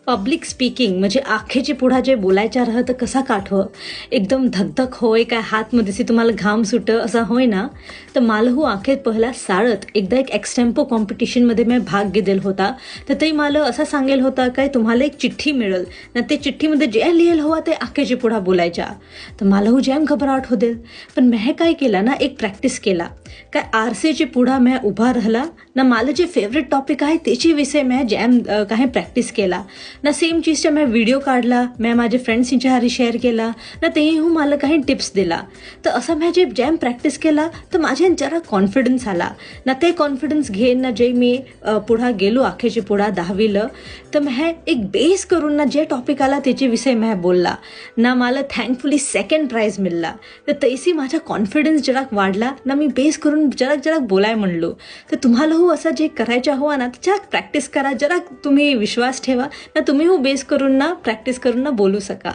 Public speaking म्हणजे आखेची पुढा जे बोलायच्या राहत कसा काठव एकदम धकधक होय काय हातमध्ये तुम्हाला घाम सुट असा होय ना. तर मला हो आखेत पहिला साळत एकदा एक एक्सटेम्पो कॉम्पिटिशनमध्ये मी भाग घेतलेला होता. तर ते मला असा सांगेल होता काय तुम्हाला एक चिठ्ठी मिळेल ना, ते चिठ्ठीमध्ये जे लिहिल हवा ते आखेची पुढा बोलायच्या. तर मला हो जॅम घबराहट होते. पण मी काय केला ना, एक प्रॅक्टिस केला काय आरसेची पुढा मी उभा राहिला ना, मला जे फेवरेट टॉपिक आहे त्याची विषय मी जॅम काही प्रॅक्टिस केला ना. सेम चीजचा मी व्हिडिओ काढला, मी माझ्या फ्रेंड्सच्या हारी शेअर केला ना, तेही मला काही टिप्स दिला. तर असं मी जे जॅम प्रॅक्टिस केला तर माझ्या जरा कॉन्फिडन्स आला ना. ते कॉन्फिडन्स घेऊन ना जे मी पुढा गेलो आखेची पुढा 10वीला, तर मी एक बेस करून ना जे टॉपिक आला त्याची विषय मी बोलला ना. मला थँकफुली सेकंड प्राइज मिळला. तर तैसी माझा कॉन्फिडन्स जरा वाढला ना. मी बेस करून जरा बोलाय म्हणलो. तर तुम्हाला हो असं जे करायचं हवा ना, जरा प्रॅक्टिस करा, जरा तुम्ही विश्वास ठेवा ना. तुम्ही हो बेस करून ना प्रॅक्टिस करून ना बोलू शका.